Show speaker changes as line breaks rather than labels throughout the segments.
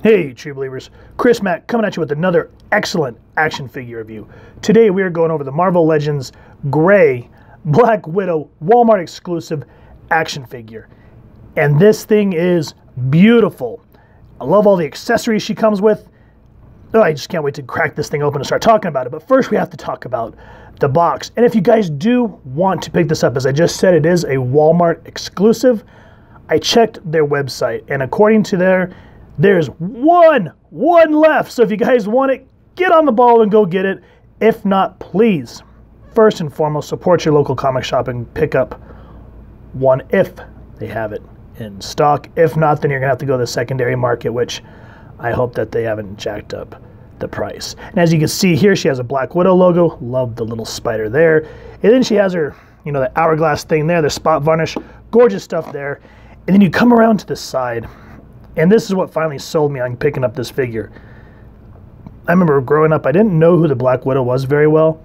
Hey True Believers, Chris Mack coming at you with another excellent action figure review. Today we are going over the Marvel Legends Gray Black Widow Walmart exclusive action figure. And this thing is beautiful. I love all the accessories she comes with. Oh, I just can't wait to crack this thing open and start talking about it. But first we have to talk about the box. And if you guys do want to pick this up, as I just said, it is a Walmart exclusive. I checked their website, and according to there's one left. So if you guys want it, get on the ball and go get it. If not, please, first and foremost, support your local comic shop and pick up one if they have it in stock. If not, then you're gonna have to go to the secondary market, which I hope that they haven't jacked up the price. And as you can see here, she has a Black Widow logo. Love the little spider there. And then she has her, the hourglass thing there, the spot varnish. Gorgeous stuff there. And then you come around to the side, and this is what finally sold me on picking up this figure. I remember growing up, I didn't know who the Black Widow was very well,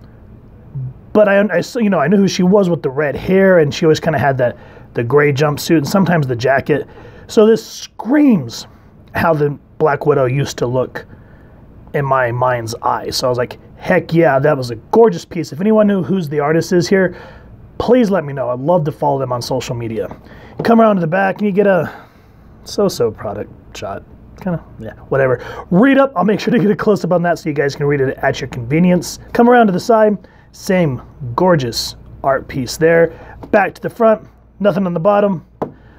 but I knew who she was with the red hair, and she always kind of had the gray jumpsuit and sometimes the jacket. So this screams how the Black Widow used to look in my mind's eye. So I was like, heck yeah, that was a gorgeous piece. If anyone knew who the artist is here, please let me know. I'd love to follow them on social media. You come around to the back and you get a so-so product shot. Kind of, yeah, whatever. Read up. I'll make sure to get a close-up on that so you guys can read it at your convenience. Come around to the side. Same gorgeous art piece there. Back to the front. Nothing on the bottom.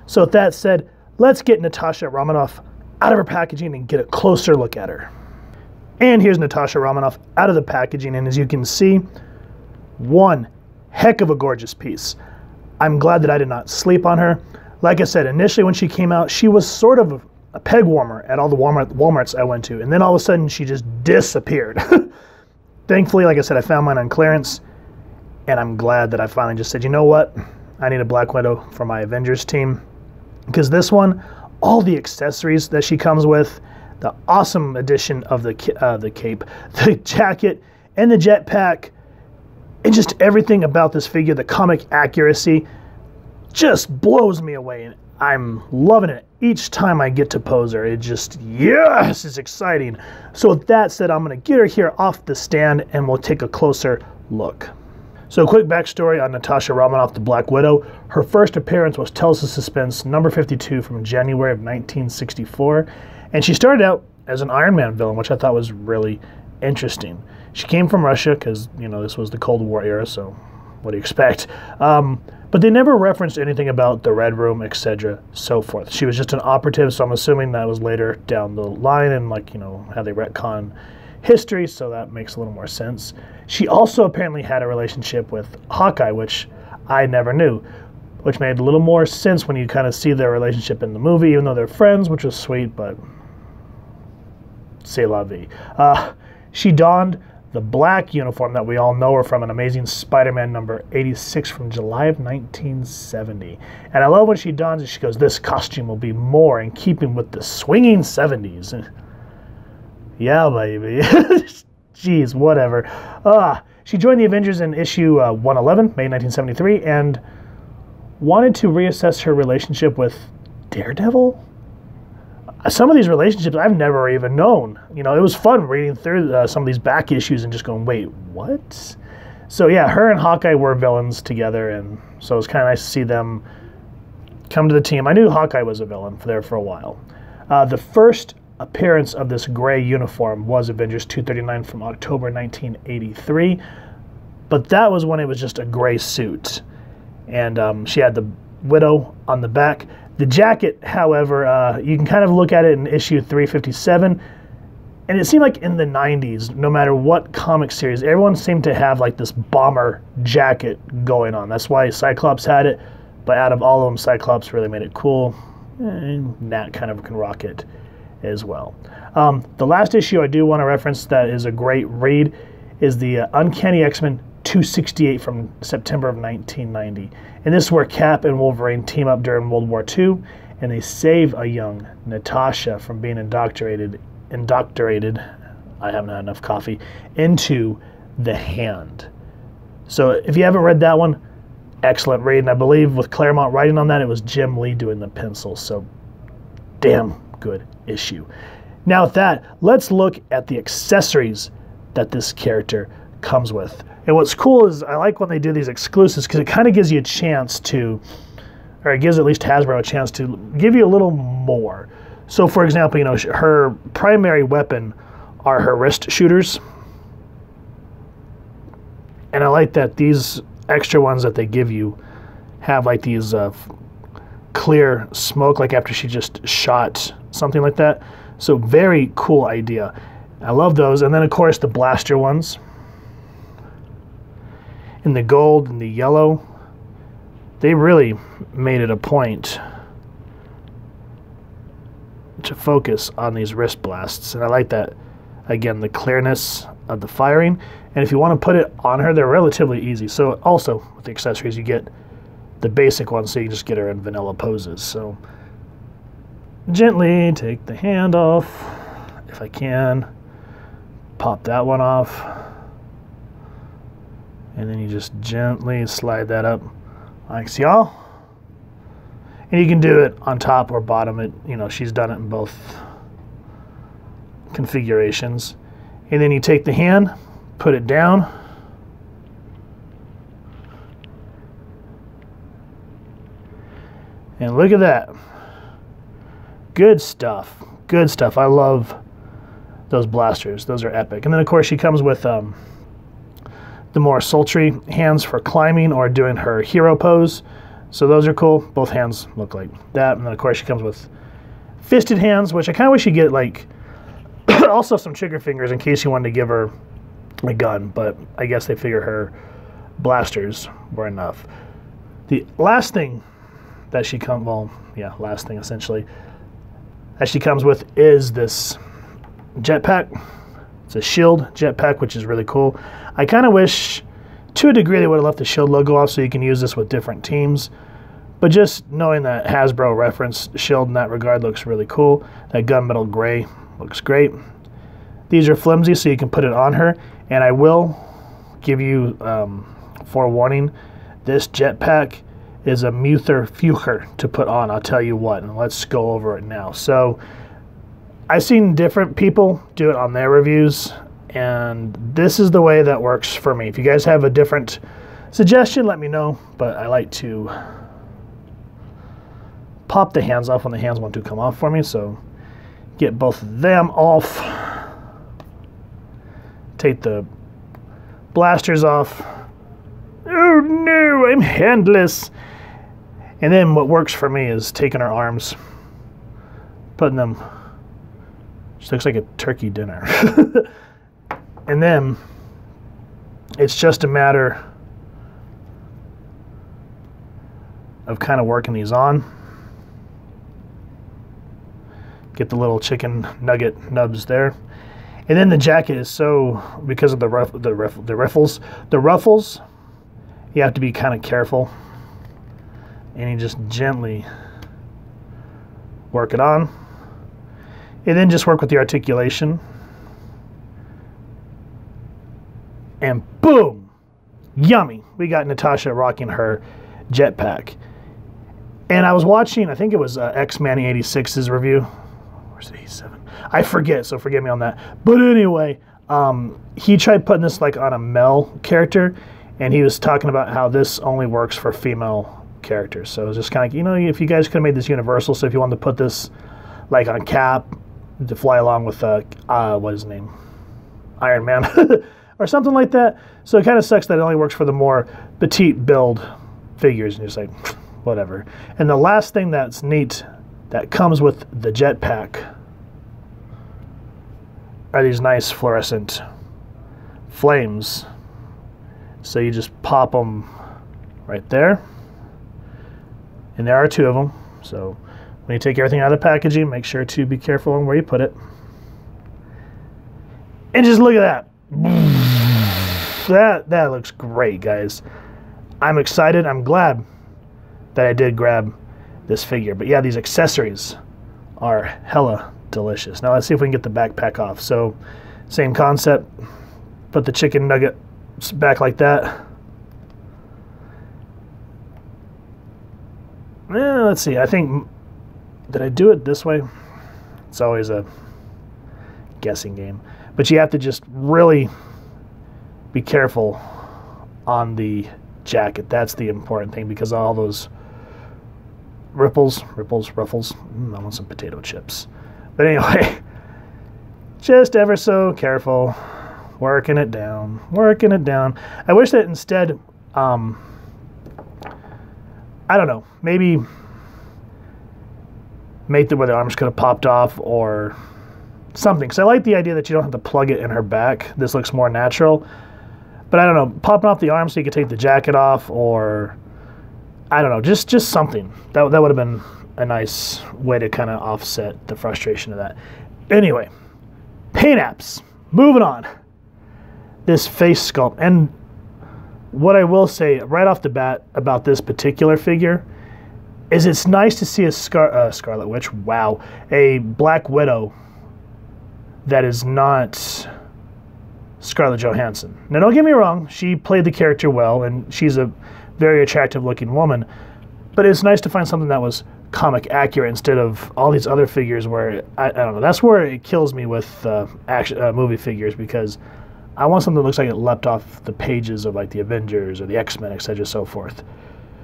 So with that said, let's get Natasha Romanoff out of her packaging and get a closer look at her. And here's Natasha Romanoff out of the packaging, and as you can see, one heck of a gorgeous piece. I'm glad that I did not sleep on her. Like I said, initially when she came out, she was sort of a peg warmer at all the Walmarts I went to, and then all of a sudden she just disappeared. Thankfully, like I said, I found mine on clearance, and I'm glad that I finally just said, you know what? I need a Black Widow for my Avengers team, because this one, all the accessories that she comes with, the awesome addition of the cape, the jacket, and the jetpack, and just everything about this figure, the comic accuracy, just blows me away, and I'm loving it. Each time I get to pose her, it just, yes, it's exciting. So with that said, I'm gonna get her here off the stand and we'll take a closer look. So a quick backstory on Natasha Romanoff, the Black Widow. Her first appearance was Tales of Suspense number 52 from January of 1964. And she started out as an Iron Man villain, which I thought was really interesting. She came from Russia because, this was the Cold War era, so what do you expect? But they never referenced anything about the Red Room, etc., so forth. She was just an operative, so I'm assuming that was later down the line and how they retcon history, so that makes a little more sense. She also apparently had a relationship with Hawkeye, which I never knew, which made a little more sense when you kind of see their relationship in the movie, even though they're friends, which was sweet, but c'est la vie. She donned the black uniform that we all know her from an Amazing Spider-Man number 86 from July of 1970. And I love when she dons it, she goes, this costume will be more in keeping with the swinging 70s. Yeah, baby. Jeez, whatever. She joined the Avengers in issue 111, May 1973, and wanted to reassess her relationship with Daredevil? Some of these relationships I've never even known. It was fun reading through some of these back issues and just going, wait, what? So yeah, her and Hawkeye were villains together, and so it was kind of nice to see them come to the team. I knew Hawkeye was a villain there for a while. The first appearance of this gray uniform was Avengers 239 from October 1983, but that was when it was just a gray suit. And she had the Widow on the back. The jacket, however, you can kind of look at it in issue 357, and it seemed like in the 90s, no matter what comic series, everyone seemed to have like this bomber jacket going on. That's why Cyclops had it, but out of all of them, Cyclops really made it cool, and Nat kind of can rock it as well. The last issue I do want to reference that is a great read is the Uncanny X-Men 268 from September of 1990. And this is where Cap and Wolverine team up during World War II, and they save a young Natasha from being indoctrinated, I haven't had enough coffee, into the Hand. So if you haven't read that one, excellent read. And I believe with Claremont writing on that, it was Jim Lee doing the pencil. So damn good issue. Now with that, let's look at the accessories that this character comes with. And what's cool is I like when they do these exclusives because it kind of gives you a chance to, or it gives at least Hasbro a chance to give you a little more. So for example, you know, her primary weapon are her wrist shooters. And I like that these extra ones that they give you have like these clear smoke, like after she just shot something like that. So very cool idea. I love those. And then of course the blaster ones in the gold and the yellow, they really made it a point to focus on these wrist blasts. And I like that, again, the clearness of the firing. And if you want to put it on her, they're relatively easy. So also with the accessories, you get the basic ones, so you just get her in vanilla poses. So gently take the hand off, if I can. Pop that one off. And then you just gently slide that up like so. And you can do it on top or bottom. It, you know, she's done it in both configurations. And then you take the hand, put it down. And look at that. Good stuff. Good stuff. I love those blasters. Those are epic. And then of course she comes with the more sultry hands for climbing or doing her hero pose. So those are cool. Both hands look like that. And then of course she comes with fisted hands, which I kind of wish you get like also some trigger fingers in case you wanted to give her a gun, but I guess they figure her blasters were enough. The last thing that she comes, well, yeah, last thing essentially that she comes with is this jetpack. It's a S.H.I.E.L.D. jetpack, which is really cool. I kind of wish, to a degree, they would have left the S.H.I.E.L.D. logo off so you can use this with different teams. But just knowing that Hasbro referenced S.H.I.E.L.D. in that regard looks really cool. That gunmetal gray looks great. These are flimsy, so you can put it on her. And I will give you forewarning, this jetpack is a Muther Fucher to put on, I'll tell you what. And let's go over it now. So I've seen different people do it on their reviews, and this is the way that works for me. If you guys have a different suggestion, let me know, but I like to pop the hands off when the hands want to come off for me, so get both of them off. Take the blasters off. Oh no, I'm handless. And then what works for me is taking her arms, putting them, she looks like a turkey dinner. And then it's just a matter of kind of working these on. Get the little chicken nugget nubs there. And then the jacket is so, because of the ruffles, you have to be kind of careful. And you just gently work it on. And then just work with the articulation. And boom! Yummy! We got Natasha rocking her jetpack. And I was watching, I think it was X-Manny86's review. Where's the 87? I forget, so forgive me on that. But anyway, he tried putting this like on a male character, and he was talking about how this only works for female characters. So it was just kind of, you know, if you guys could have made this universal, so if you wanted to put this like on Cap to fly along with, what is his name? Iron Man. Or something like that. So it kind of sucks that it only works for the more petite build figures, and you're just like, whatever. And the last thing that's neat that comes with the jetpack are these nice fluorescent flames. So you just pop them right there. And there are two of them. So when you take everything out of the packaging, make sure to be careful on where you put it. And just look at that. That looks great, guys. I'm excited. I'm glad that I did grab this figure. But yeah, these accessories are hella delicious. Now let's see if we can get the backpack off. So same concept. Put the chicken nugget back like that. Let's see. I think, did I do it this way? It's always a guessing game. But you have to just really be careful on the jacket. That's the important thing, because all those ruffles. I want some potato chips. But anyway, just ever so careful. Working it down. I wish that instead, I don't know, maybe make it where the arms could have popped off or something. Because I like the idea that you don't have to plug it in her back. This looks more natural. But I don't know, popping off the arms so you could take the jacket off, or I don't know, just something. That would have been a nice way to kind of offset the frustration of that. Anyway, paint apps. Moving on. This face sculpt. And what I will say right off the bat about this particular figure is it's nice to see a Scarlet Witch, wow, a Black Widow that is not Scarlett Johansson. Now, don't get me wrong, she played the character well, and she's a very attractive looking woman, but it's nice to find something that was comic accurate instead of all these other figures where, I don't know, that's where it kills me with movie figures, because I want something that looks like it leapt off the pages of like the Avengers or the X-Men, etc., so forth.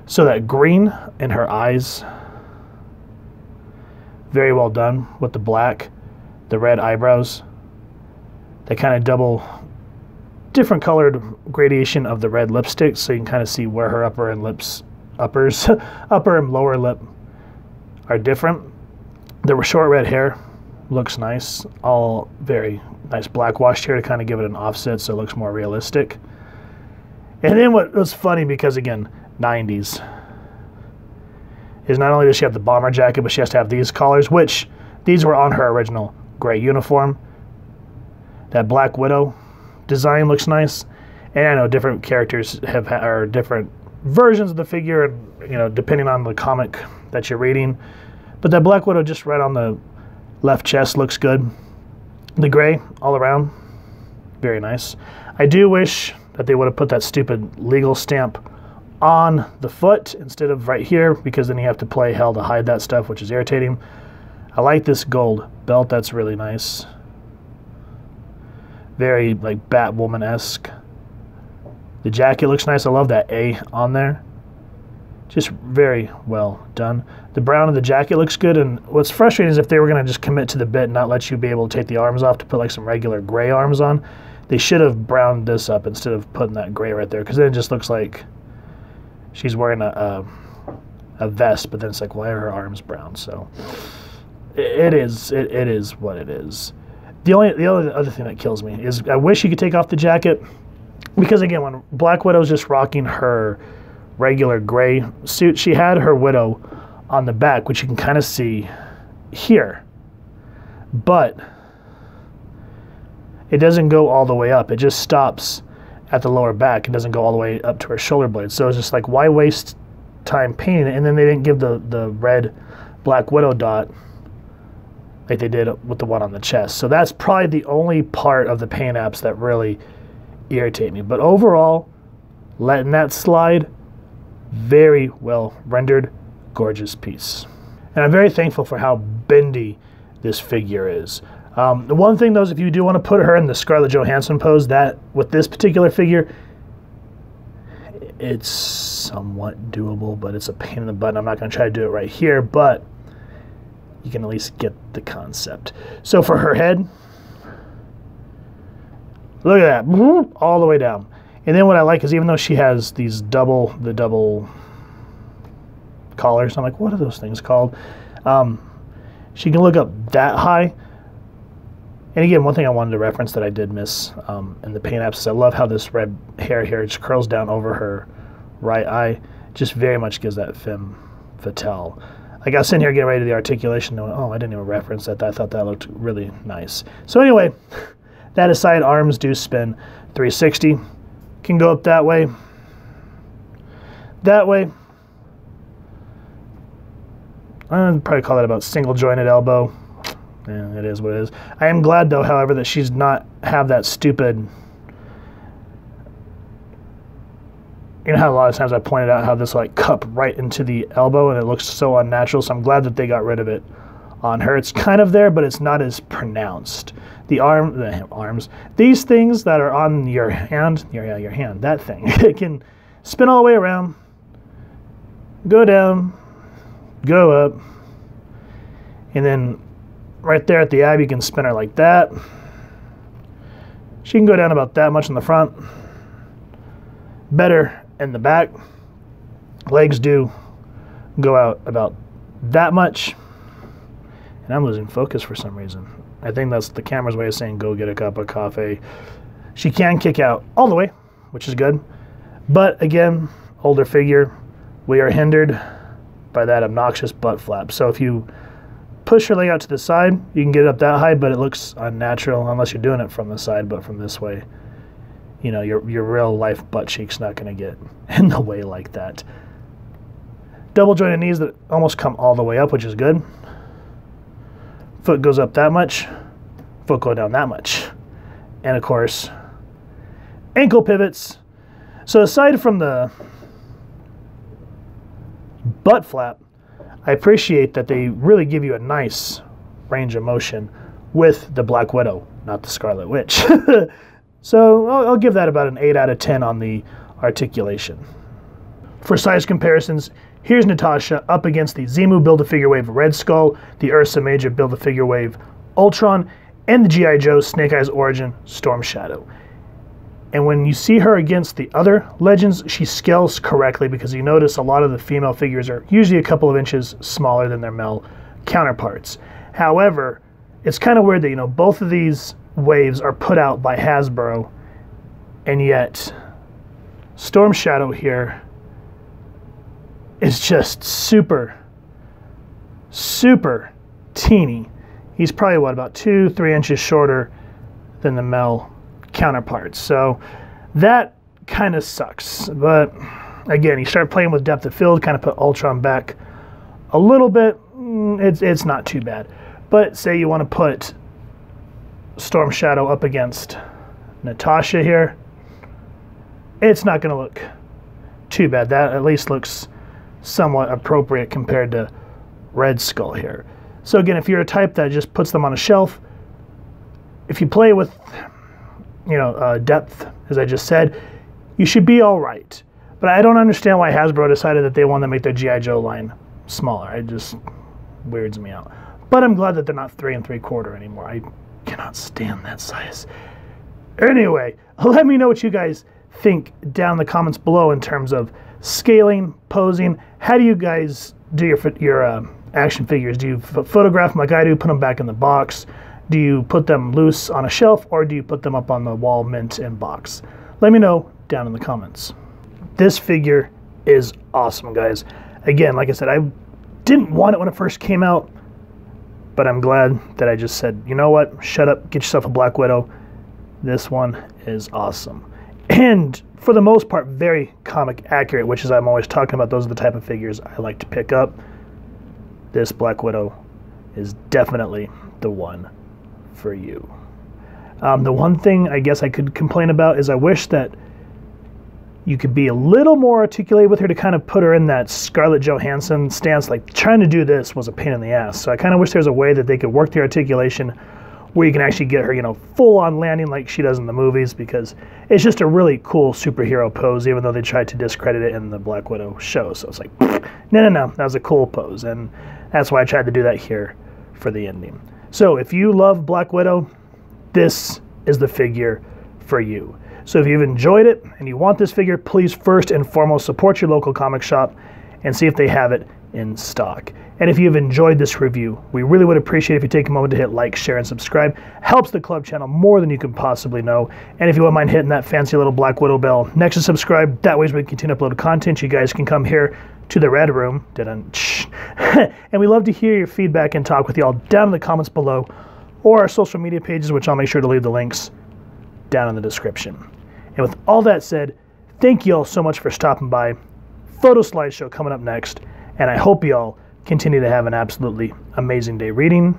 So that green in her eyes, very well done with the black, the red eyebrows, they kind of double different colored gradation of the red lipstick, so you can kind of see where her upper and lower lip are different. The short red hair looks nice, all very nice black washed hair to kind of give it an offset so it looks more realistic. And then what was funny, because again, 90s, is not only does she have the bomber jacket, but she has to have these collars, which these were on her original gray uniform. That Black Widow design looks nice, and I know different characters are different versions of the figure, and depending on the comic that you're reading. But that Black Widow just right on the left chest looks good. The gray all around, very nice. I do wish that they would have put that stupid legal stamp on the foot instead of right here, because then you have to play hell to hide that stuff, which is irritating. I like this gold belt, that's really nice. Very like Batwoman-esque. The jacket looks nice. I love that A on there. Just very well done. The brown of the jacket looks good, and what's frustrating is if they were going to just commit to the bit and not let you be able to take the arms off to put like some regular gray arms on, they should have browned this up instead of putting that gray right there, because then it just looks like she's wearing a vest, but then it's like, why are her arms brown? So it is what it is. The other thing that kills me is I wish you could take off the jacket, because again, when Black Widow's just rocking her regular gray suit, she had her Widow on the back, which you can kind of see here, but it doesn't go all the way up. It just stops at the lower back. It doesn't go all the way up to her shoulder blades. So it's just like, why waste time painting it? And then they didn't give the red Black Widow dot like they did with the one on the chest. So that's probably the only part of the paint apps that really irritate me. But overall, letting that slide, very well rendered, gorgeous piece. And I'm very thankful for how bendy this figure is. The one thing though is if you do want to put her in the Scarlett Johansson pose, that with this particular figure, it's somewhat doable, but it's a pain in the butt. I'm not going to try to do it right here, but you can at least get the concept. So for her head, look at that, all the way down. And then what I like is even though she has these double collars, I'm like, what are those things called? She can look up that high. And again, one thing I wanted to reference that I did miss in the paint apps is I love how this red hair here just curls down over her right eye. Just very much gives that femme fatale. Like I was sitting here getting ready to the articulation, going, oh, I didn't even reference that. I thought that looked really nice. So anyway, that aside, arms do spin 360. Can go up that way. That way. I'd probably call that about single jointed elbow. Yeah, it is what it is. I am glad though, however, that she's not have that stupid, you know how a lot of times I pointed out how this like cup right into the elbow and it looks so unnatural, so I'm glad that they got rid of it on her. It's kind of there, but it's not as pronounced. The arms, these things that are on your hand, your hand, that thing, it can spin all the way around, go down, go up, and then right there at the ab, you can spin her like that. She can go down about that much in the front, better in the back. Legs do go out about that much, and I'm losing focus for some reason. I think that's the camera's way of saying go get a cup of coffee. She can kick out all the way, which is good, but again, older figure, we are hindered by that obnoxious butt flap. So if you push her leg out to the side, you can get it up that high, but it looks unnatural unless you're doing it from the side. But from this way, you know, your real life butt cheek's not going to get in the way like that. Double jointed knees that almost come all the way up, which is good. Foot goes up that much, foot go down that much. And of course, ankle pivots. So aside from the butt flap, I appreciate that they really give you a nice range of motion with the Black Widow, not the Scarlet Witch. So I'll give that about an 8 out of 10 on the articulation. For size comparisons, here's Natasha up against the Zemu Build-A-Figure Wave Red Skull, the Ursa Major Build-A-Figure Wave Ultron, and the G.I. Joe Snake Eyes Origin Storm Shadow. And when you see her against the other Legends, she scales correctly, because you notice a lot of the female figures are usually a couple of inches smaller than their male counterparts. However, it's kind of weird that, you know, both of these waves are put out by Hasbro, and yet Storm Shadow here is just super, super teeny. He's probably, what, about 2-3 inches shorter than the male counterparts. So that kind of sucks. But again, you start playing with depth of field, kind of put Ultron back a little bit, it's not too bad. But say you want to put Storm Shadow up against Natasha here, it's not going to look too bad. That at least looks somewhat appropriate compared to Red Skull here. So again, if you're a type that just puts them on a shelf, if you play with, you know, depth, as I just said, you should be all right. But I don't understand why Hasbro decided that they want to make their G.I. Joe line smaller. It just weirds me out. But I'm glad that they're not 3 3/4 anymore. I cannot stand that size. Anyway, let me know what you guys think down in the comments below in terms of scaling, posing. How do you guys do your action figures? Do you photograph them like I do, put them back in the box? Do you put them loose on a shelf, or do you put them up on the wall, mint in box? Let me know down in the comments. This figure is awesome, guys. Again, like I said, I didn't want it when it first came out, but I'm glad that I just said, you know what, shut up, get yourself a Black Widow. This one is awesome. And for the most part, very comic accurate, which is, I'm always talking about, those are the type of figures I like to pick up. This Black Widow is definitely the one for you. The one thing I guess I could complain about is I wish that you could be a little more articulated with her to kind of put her in that Scarlett Johansson stance. Like, trying to do this was a pain in the ass. So I kind of wish there was a way that they could work the articulation where you can actually get her, you know, full on landing like she does in the movies, because it's just a really cool superhero pose, even though they tried to discredit it in the Black Widow show. So it's like, no, that was a cool pose. And that's why I tried to do that here for the ending. So if you love Black Widow, this is the figure for you. So if you've enjoyed it and you want this figure, please first and foremost support your local comic shop and see if they have it in stock. And if you've enjoyed this review, we really would appreciate if you take a moment to hit like, share, and subscribe. Helps the club channel more than you can possibly know. And if you wouldn't mind hitting that fancy little Black Widow bell next to subscribe, that way as we continue to upload content, you guys can come here to the Red Room. And we love to hear your feedback and talk with y'all down in the comments below, or our social media pages, which I'll make sure to leave the links down in the description. And with all that said, thank you all so much for stopping by. Photo slideshow coming up next, and I hope you all continue to have an absolutely amazing day reading,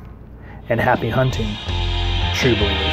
and happy hunting, true believers.